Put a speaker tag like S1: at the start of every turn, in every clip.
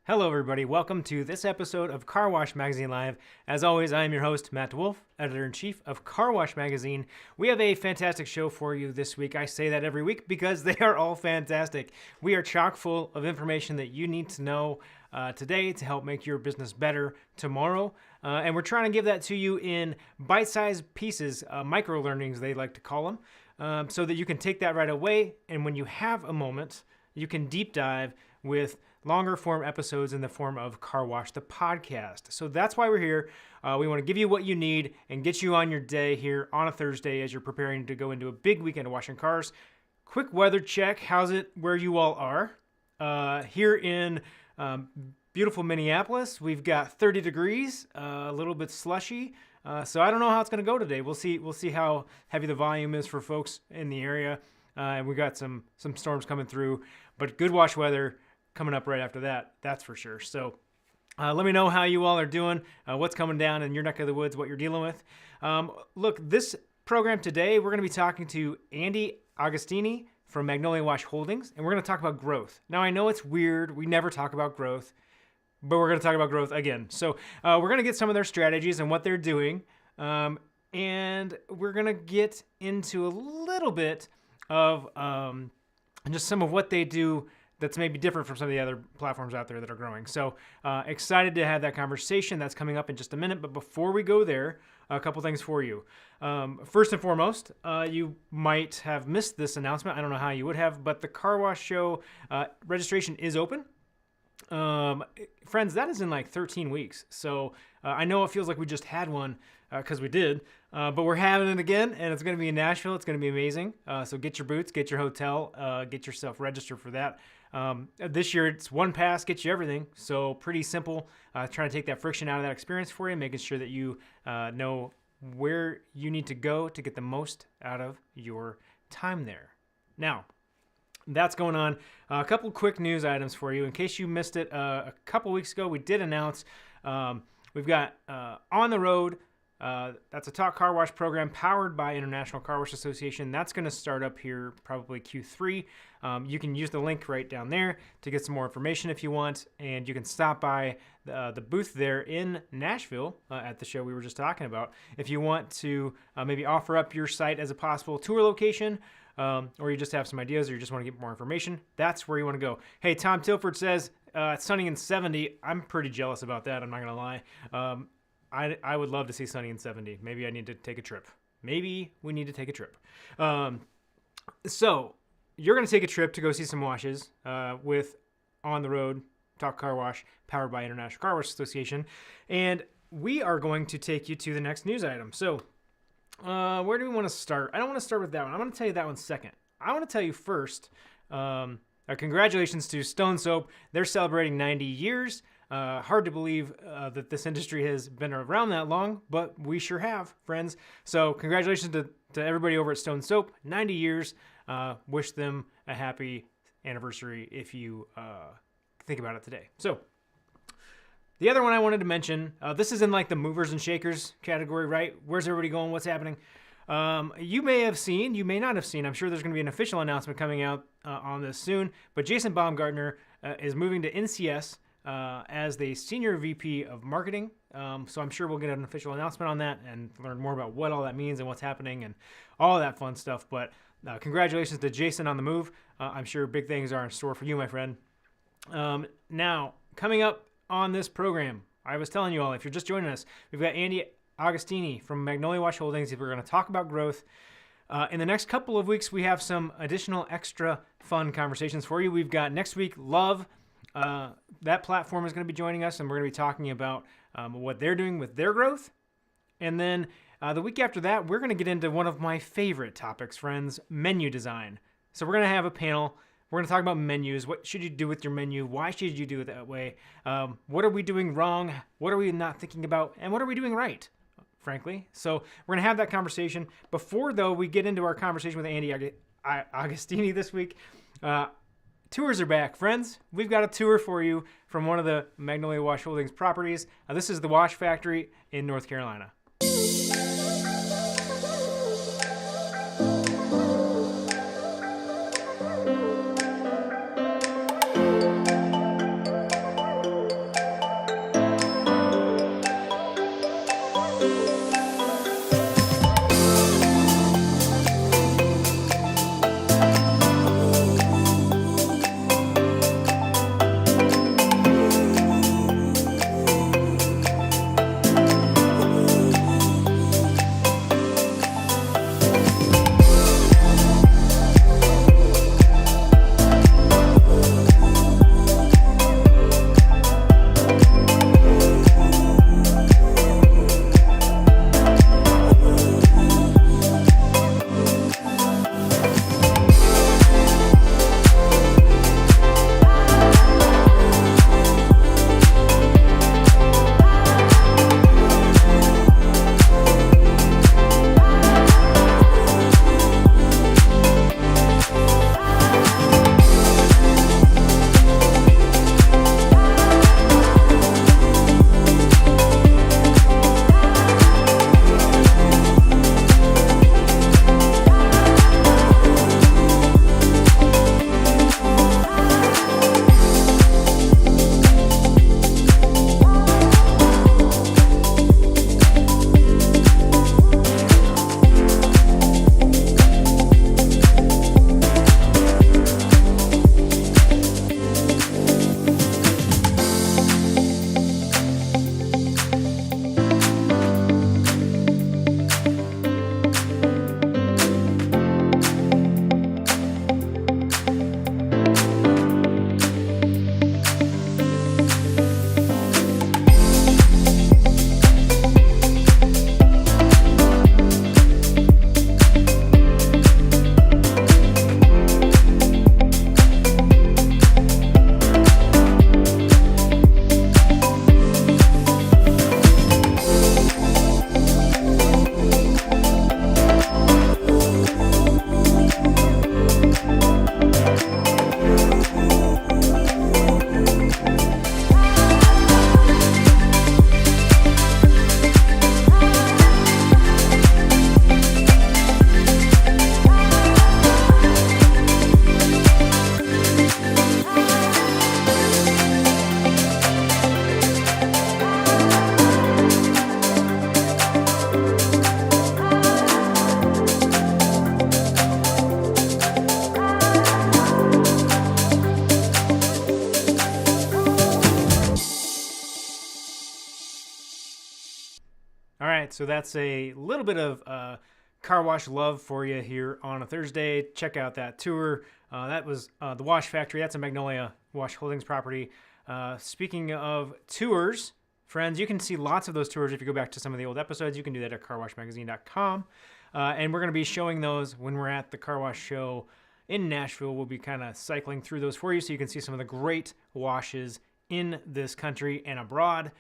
S1: Hello, everybody. Welcome to this episode of Car Wash Magazine Live. As always, I am your host, Matt DeWolf, Editor-in-Chief of Car Wash Magazine. We have a fantastic show for you this week. I say that every week because they are all fantastic. We are chock full of information that you need to know today to help make your business better tomorrow. And we're trying to give that to you in bite-sized pieces, micro-learnings, they like to call them, so that you can take that right away. And when you have a moment, you can deep dive with longer form episodes in the form of Car Wash, the podcast. So that's why we're here. We want to give you what you need and get you on your day here on a Thursday as you're preparing to go into a big weekend of washing cars. Quick weather check. How's it where you all are? Here in beautiful Minneapolis, we've got 30 degrees, a little bit slushy. So I don't know how it's going to go today. We'll see how heavy the volume is for folks in the area. And we got some storms coming through, but good wash weather coming up right after that, that's for sure. So let me know how you all are doing, what's coming down in your neck of the woods, what you're dealing with. Look, this program today, we're going to be talking to Andy Agostini from Magnolia Wash Holdings, and we're going to talk about growth. Now, I know it's weird. We never talk about growth, but we're going to talk about growth again. So we're going to get some of their strategies and what they're doing, and we're going to get into a little bit of just some of what they do that's maybe different from some of the other platforms out there that are growing. So excited to have that conversation. That's coming up in just a minute. But before we go there, a couple things for you. First and foremost, you might have missed this announcement. I don't know how you would have, but the Car Wash Show registration is open. Friends, that is in like 13 weeks. So I know it feels like we just had one because we did, but we're having it again, and it's going to be in Nashville. It's going to be amazing. So get your boots, get your hotel, get yourself registered for that. This year, it's one pass, gets you everything. So pretty simple. Trying to take that friction out of that experience for you, making sure that you know where you need to go to get the most out of your time there. Now, that's going on. A couple quick news items for you. In case you missed it, a couple weeks ago, we did announce we've got On the Road. That's a Talk Car Wash program powered by International Car Wash Association. That's going to start up here probably Q3. You can use the link right down there to get some more information if you want, and you can stop by the booth there in Nashville at the show we were just talking about. If you want to maybe offer up your site as a possible tour location, or you just have some ideas, or you just want to get more information, that's where you want to go. Hey, Tom Tilford says it's sunny and 70. I'm pretty jealous about that. I'm not going to lie. I would love to see sunny and 70. Maybe I need to take a trip. Maybe we need to take a trip. So you're going to take a trip to go see some washes with On the Road, Talk Car Wash, powered by International Car Wash Association. And we are going to take you to the next news item. So where do we want to start? I don't want to start with that one. I'm going to tell you that one second. I want to tell you first, congratulations to Stone Soap. They're celebrating 90 years. Hard to believe that this industry has been around that long, but we sure have, friends. So congratulations to everybody over at Stone Soap. 90 years. Wish them a happy anniversary if you think about it today. So the other one I wanted to mention, this is in like the movers and shakers category, right? Where's everybody going? What's happening? You may have seen, you may not have seen. I'm sure there's going to be an official announcement coming out on this soon. But Jason Baumgartner is moving to NCS as the Senior VP of Marketing. So I'm sure we'll get an official announcement on that and learn more about what all that means and what's happening and all of that fun stuff. But congratulations to Jason on the move. I'm sure big things are in store for you, my friend. Now, coming up on this program, I was telling you all, if you're just joining us, we've got Andy Agostini from Magnolia Wash Holdings. We're going to talk about growth. In the next couple of weeks, we have some additional extra fun conversations for you. We've got next week, Love. That platform is going to be joining us, and we're going to be talking about what they're doing with their growth. And then the week after that, we're going to get into one of my favorite topics, friends, menu design. So we're going to have a panel. We're going to talk about menus. What should you do with your menu? Why should you do it that way? What are we doing wrong? What are we not thinking about? And what are we doing right, frankly? So we're going to have that conversation. Before, though, we get into our conversation with Andy Agostini this week, tours are back, friends. We've got a tour for you from one of the Magnolia Wash Holdings properties. This is the Wash Factory in North Carolina. right, so that's a little bit of car wash love for you here on a Thursday. Check out that tour. That was the Wash Factory. That's a Magnolia Wash Holdings property. Speaking of tours, friends, you can see lots of those tours if you go back to some of the old episodes. You can do that at carwashmagazine.com. And we're going to be showing those when we're at the car wash show in Nashville. We'll be kind of cycling through those for you so you can see some of the great washes in this country and abroad.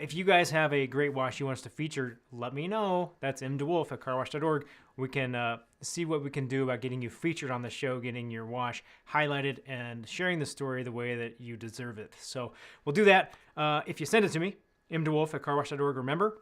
S1: If you guys have a great wash you want us to feature, let me know. That's mdewolf at carwash.org. We can see what we can do about getting you featured on the show, getting your wash highlighted, and sharing the story the way that you deserve it. So we'll do that if you send it to me, mdewolf at carwash.org. Remember.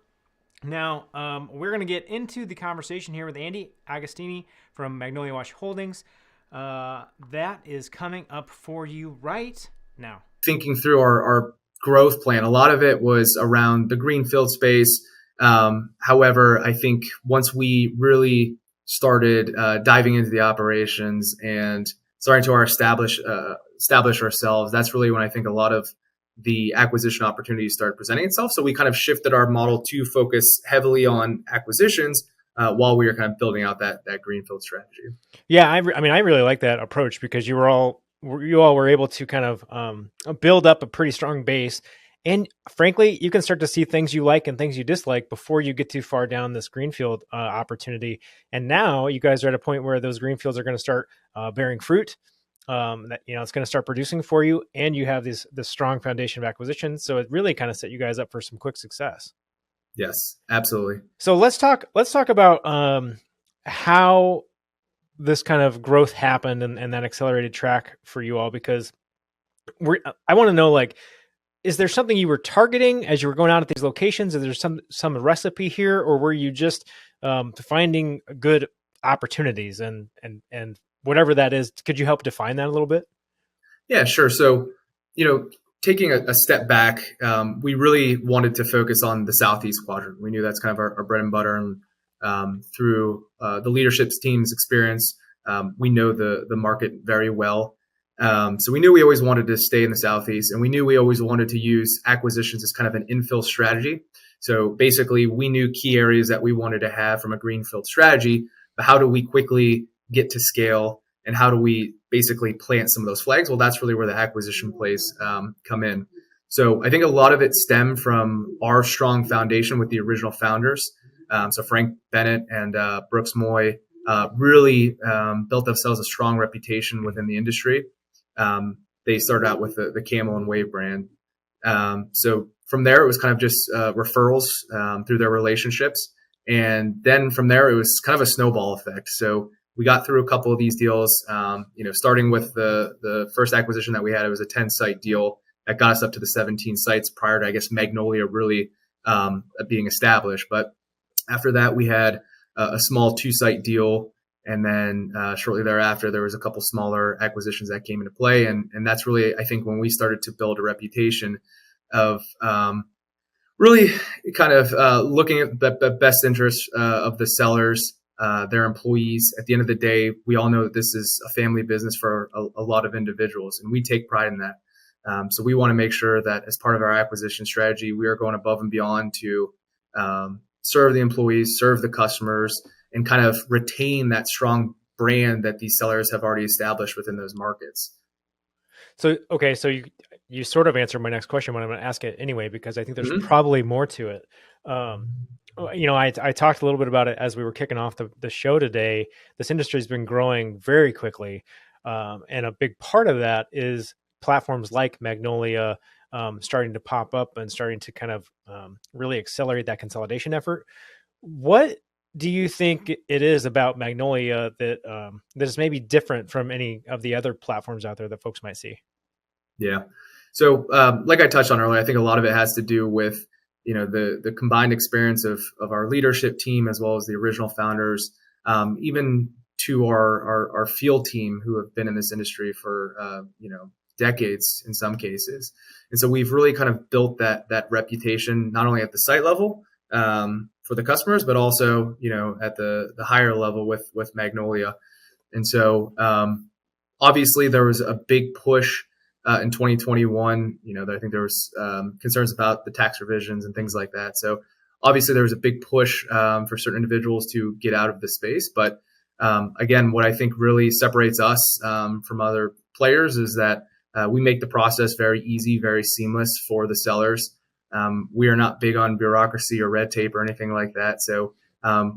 S1: Now, we're going to get into the conversation here with Andy Agostini from Magnolia Wash Holdings. That is coming up for you right now.
S2: Thinking through our growth plan, a lot of it was around the greenfield space. However, I think once we really started diving into the operations and starting to establish ourselves, that's really when I think a lot of the acquisition opportunities started presenting itself. So we kind of shifted our model to focus heavily on acquisitions while we were kind of building out that greenfield strategy.
S1: Yeah, I mean, I really like that approach because you all were able to kind of build up a pretty strong base. And frankly, you can start to see things you like and things you dislike before you get too far down this greenfield opportunity. And now you guys are at a point where those greenfields are going to start bearing fruit. That it's going to start producing for you, and you have this strong foundation of acquisition. So it really kind of set you guys up for some quick success.
S2: Yes, absolutely.
S1: So let's talk about how this kind of growth happened and that accelerated track for you all, because I want to know, like, is there something you were targeting as you were going out at these locations? Is there some recipe here, or were you just finding good opportunities and whatever that is? Could you help define that a little bit?
S2: Yeah, sure. So, taking a step back, we really wanted to focus on the Southeast quadrant. We knew that's kind of our bread and butter. And through the leadership team's experience, we know the market very well. So we knew we always wanted to stay in the Southeast, and we knew we always wanted to use acquisitions as kind of an infill strategy. So basically, we knew key areas that we wanted to have from a greenfield strategy, but how do we quickly get to scale, and how do we basically plant some of those flags? Well, that's really where the acquisition plays come in. So I think a lot of it stemmed from our strong foundation with the original founders. So Frank Bennett and Brooks Moy really built themselves a strong reputation within the industry. They started out with the Camel and Wave brand. So from there, it was kind of just referrals through their relationships. And then from there, it was kind of a snowball effect. So we got through a couple of these deals, starting with the first acquisition that we had. It was a 10-site deal that got us up to the 17 sites prior to, I guess, Magnolia really being established. But after that, we had a small 2-site deal. And then shortly thereafter, there was a couple smaller acquisitions that came into play. And that's really, I think, when we started to build a reputation of really kind of looking at the best interests of the sellers, their employees. At the end of the day, we all know that this is a family business for a lot of individuals, and we take pride in that. So we want to make sure that as part of our acquisition strategy, we are going above and beyond to serve the employees, serve the customers, and kind of retain that strong brand that these sellers have already established within those markets.
S1: So, okay, so you sort of answered my next question, but I'm going to ask it anyway, because I think there's probably more to it. I talked a little bit about it as we were kicking off the show today. This industry has been growing very quickly. And a big part of that is platforms like Magnolia starting to pop up and starting to kind of really accelerate that consolidation effort. What do you think it is about Magnolia that is maybe different from any of the other platforms out there that folks might see?
S2: Yeah. So like I touched on earlier, I think a lot of it has to do with, the combined experience of our leadership team, as well as the original founders, even to our field team who have been in this industry for, decades in some cases. And so we've really kind of built that reputation, not only at the site level, for the customers, but also, at the higher level with Magnolia. And so, obviously there was a big push, in 2021, I think there was, concerns about the tax revisions and things like that. So obviously there was a big push for certain individuals to get out of the space. But again, what I think really separates us from other players is that we make the process very easy, very seamless for the sellers. We are not big on bureaucracy or red tape or anything like that. So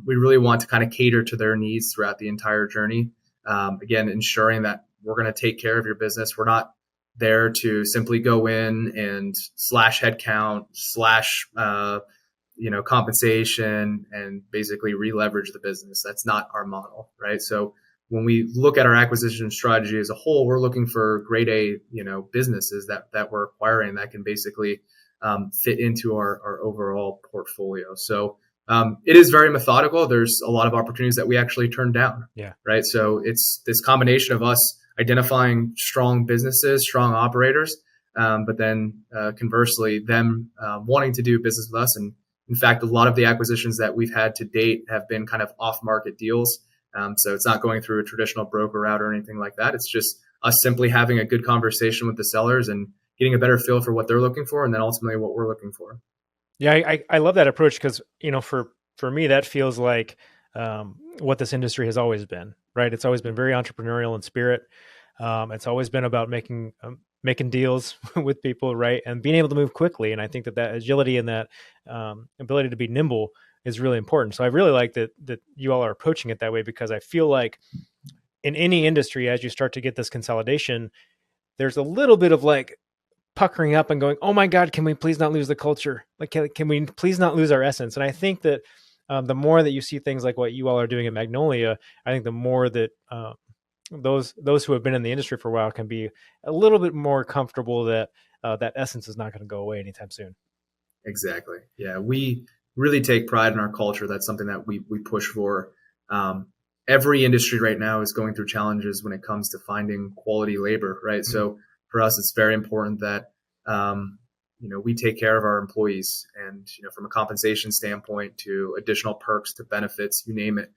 S2: we really want to kind of cater to their needs throughout the entire journey. Again, ensuring that we're going to take care of your business. We're not there to simply go in and slash headcount, slash compensation, and basically re-leverage the business. That's not our model, right? So when we look at our acquisition strategy as a whole, we're looking for grade A, businesses that we're acquiring that can basically fit into our overall portfolio. So it is very methodical. There's a lot of opportunities that we actually turn down.
S1: Yeah.
S2: Right. So it's this combination of us identifying strong businesses, strong operators, but then conversely, them wanting to do business with us. And in fact, a lot of the acquisitions that we've had to date have been kind of off-market deals. So it's not going through a traditional broker route or anything like that. It's just us simply having a good conversation with the sellers and getting a better feel for what they're looking for, and then ultimately what we're looking for.
S1: Yeah, I love that approach because, for me, that feels like what this industry has always been, right? It's always been very entrepreneurial in spirit. It's always been about making deals with people, right? And being able to move quickly. And I think that agility and that ability to be nimble is really important. So I really like that you all are approaching it that way, because I feel like in any industry, as you start to get this consolidation, there's a little bit of like puckering up and going, oh my God, can we please not lose the culture? Like, can we please not lose our essence? And I think that the more that you see things like what you all are doing at Magnolia, I think the more that those who have been in the industry for a while can be a little bit more comfortable that that essence is not going to go away anytime soon.
S2: Exactly. Yeah, we really take pride in our culture. That's something that we push for. Every industry right now is going through challenges when it comes to finding quality labor, right? Mm-hmm. So for us, it's very important that we take care of our employees, and from a compensation standpoint to additional perks to benefits, you name it.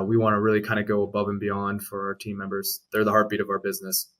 S2: We want to really kind of go above and beyond for our team members. They're the heartbeat of our business.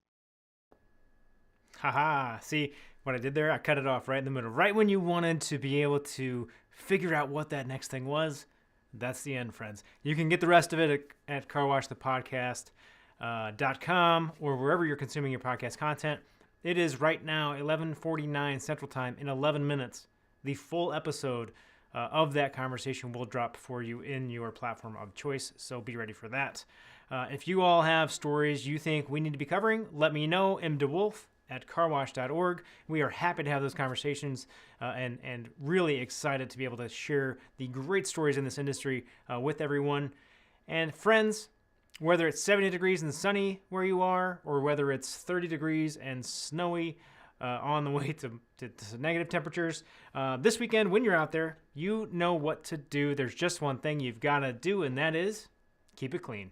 S1: Haha. See what I did there? I cut it off right in the middle. Right when you wanted to be able to figure out what that next thing was, that's the end, friends. You can get the rest of it at carwashthepodcast.com or wherever you're consuming your podcast content. It is right now 11:49 Central Time. In 11 minutes, the full episode of that conversation will drop for you in your platform of choice, so be ready for that. If you all have stories you think we need to be covering, let me know. mdewolf@carwash.org. We are happy to have those conversations and really excited to be able to share the great stories in this industry with everyone. And friends, whether it's 70 degrees and sunny where you are, or whether it's 30 degrees and snowy on the way to negative temperatures, this weekend when you're out there, you know what to do. There's just one thing you've got to do, and that is keep it clean.